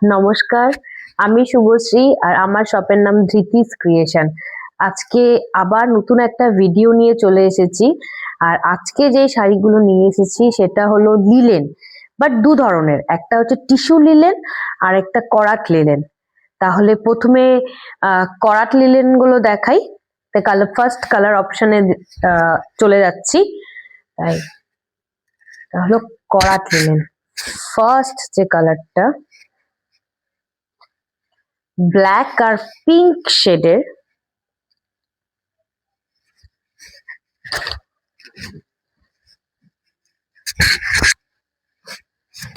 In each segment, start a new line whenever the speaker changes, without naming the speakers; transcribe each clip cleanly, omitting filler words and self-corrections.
নমস্কার, আমি শুভশ্রী আর আমার শপের নাম ধৃতিস ক্রিয়েশন। আজকে আবার নতুন একটা ভিডিও নিয়ে চলে এসেছি। আর আজকে যে শাড়িগুলো নিয়ে এসেছি সেটা হলো লিলেন, বাট দু ধরনের, একটা হচ্ছে টিস্যু লিলেন আর একটা করাত লিলেন। তাহলে প্রথমে করাত লিলেন গুলো দেখাই। কালার ফার্স্ট কালার অপশনে চলে যাচ্ছি। তাই তাহলে করাত লিলেন ফার্স্ট যে কালারটা ব্ল্যাক আর পিঙ্ক শেডের,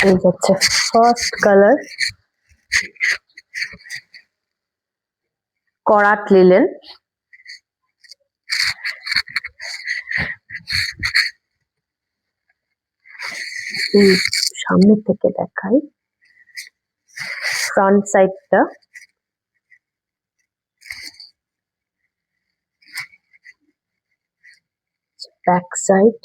এই হচ্ছে ফার্স্ট কালার করাত লিলেন। সামনে থেকে দেখাই ফ্রন্ট সাইডটা, back side,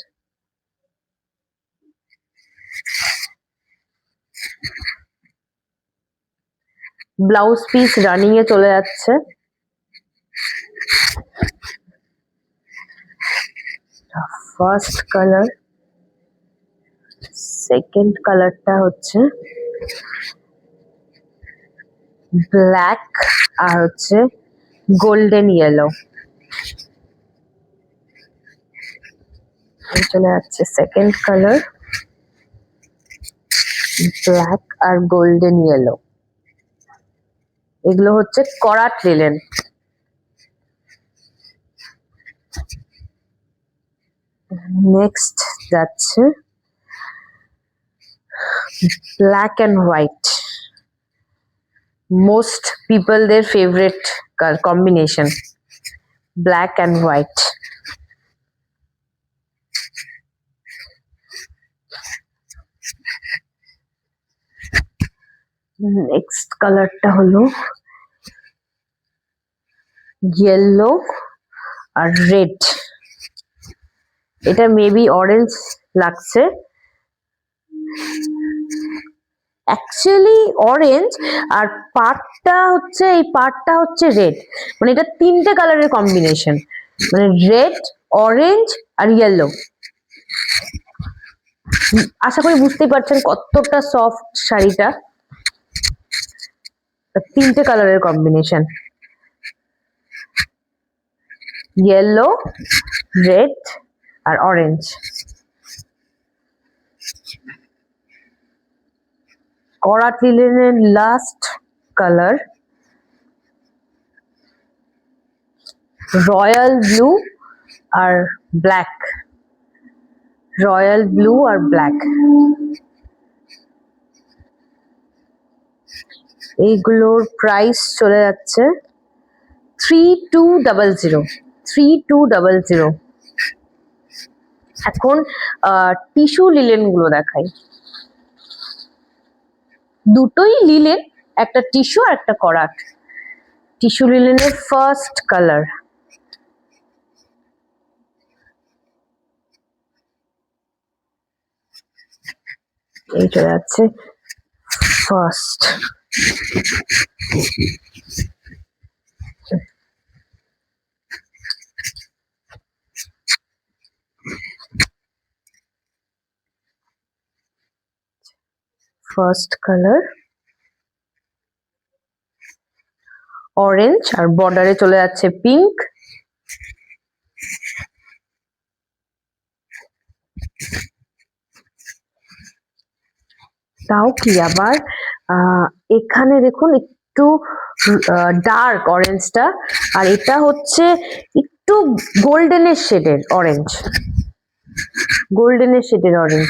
blouse piece running এ চলে যাচ্ছে। ফার্স্ট কালার, সেকেন্ড কালারটা হচ্ছে ব্ল্যাক আর হচ্ছে গোল্ডেন ইয়েলো। চলে যাচ্ছে সেকেন্ড কালার ব্ল্যাক আর গোল্ডেন ইয়েলো। এগুলো হচ্ছে করাত লিলেন। নেক্সট যাচ্ছে ব্ল্যাক অ্যান্ড হোয়াইট, মোস্ট পিপলদের favourite combination, black and white. Next কালারটা হলো ইয়েলো আর রেড। এটা মেবি অরেঞ্জ লাগছে, অ্যাকচুয়ালি অরেঞ্জ, আর পার্টটা হচ্ছে এই পার্টটা হচ্ছে রেড। মানে এটা তিনটে কালারের কম্বিনেশন, মানে রেড, অরেঞ্জ আর ইয়েলো। আশা করি বুঝতেই পারছেন কতটা সফট শাড়িটা। তিনটে কালারের কম্বিনেশন, ইয়েলো, রেড আর অরেঞ্জ। করাত লিলেনের লাস্ট কালার রয়্যাল ব্লু আর ব্ল্যাক, রয়্যাল ব্লু আর ব্ল্যাক। এইগুলোর প্রাইস চলে যাচ্ছে 3200, 3200। এখন টিস্যু লিলেন গুলো দেখাই। দুটোই লিলেন, একটা টিস্যু আর একটা করাত। টিস্যু লিলেনের ফার্স্ট কালার, এই চলে যাচ্ছে ফার্স্ট। ফার্স্ট কালার অরেঞ্জ আর বর্ডারে চলে যাচ্ছে পিঙ্ক। তাও কি আবার এখানে দেখুন একটু ডার্ক অরেঞ্জটা, আর এটা হচ্ছে একটু গোল্ডেনের শেডের অরেঞ্জ, গোল্ডেনের শেডের অরেঞ্জ।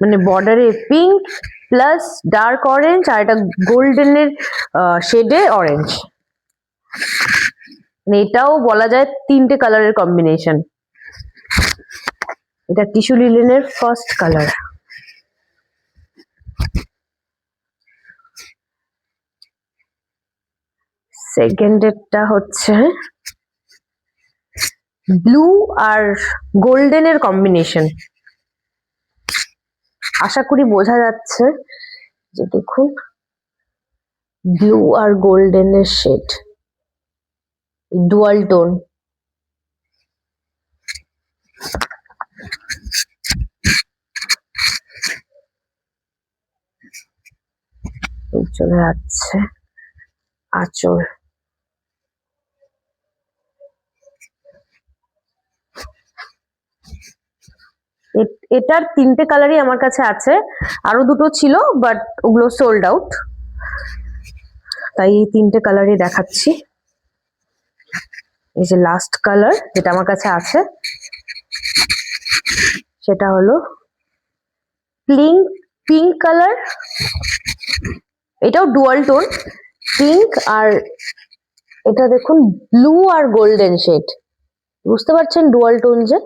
মানে বর্ডারে পিঙ্ক প্লাস ডার্ক অরেঞ্জ আর এটা গোল্ডেনের শেডে অরেঞ্জ। মানে এটাও বলা যায় তিনটে কালারের কম্বিনেশন। এটা টিস্যু লিলেনের ফার্স্ট কালার। সেকেন্ডেরটা হচ্ছে ব্লু আর গোল্ডেনের কম্বিনেশন। আশা করি বোঝা যাচ্ছে যে দেখুন ব্লু আর গোল্ডেনের শেড, ডুয়াল টোন। চলে যাচ্ছে আঁচল। এটার 3টে কালারই আমার কাছে আছে, আরো 2টো ছিল বাট ওগুলো সোল্ড আউট, তাই এই 3টে কালারই দেখাচ্ছি। এই যে লাস্ট কালার যেটা আমার কাছে আছে সেটা হলো পিঙ্ক কালার, এটাও ডুয়াল টোন পিঙ্ক, আর এটা দেখুন ব্লু আর গোল্ডেন শেড, বুঝতে পারছেন ডুয়াল টোন যে।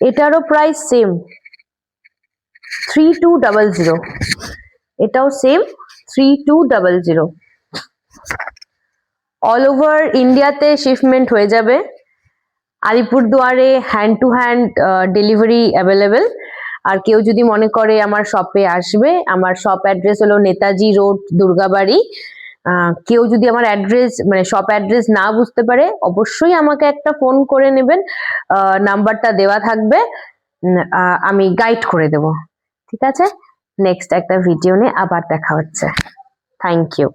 এটারও প্রাইস সেম 3200, এটাও সেম 3200। অল ওভার ইন্ডিয়াতে শিপমেন্ট হয়ে যাবে। আলিপুরদুয়ারে hand to hand delivery available. আর কেউ যদি মনে করে আমার শপে আসবে, আমার শপ অ্যাড্রেস হলো নেতাজি রোড, দুর্গাবাড়ি। কেউ যদি আমার অ্যাড্রেস মানে শপ অ্যাড্রেস না বুঝতে পারে অবশ্যই আমাকে একটা ফোন করে নেবেন, নাম্বারটা দেওয়া থাকবে, আমি গাইড করে দেব। ঠিক আছে, নেক্সট একটা ভিডিও নিয়ে আবার দেখা হচ্ছে। Thank you.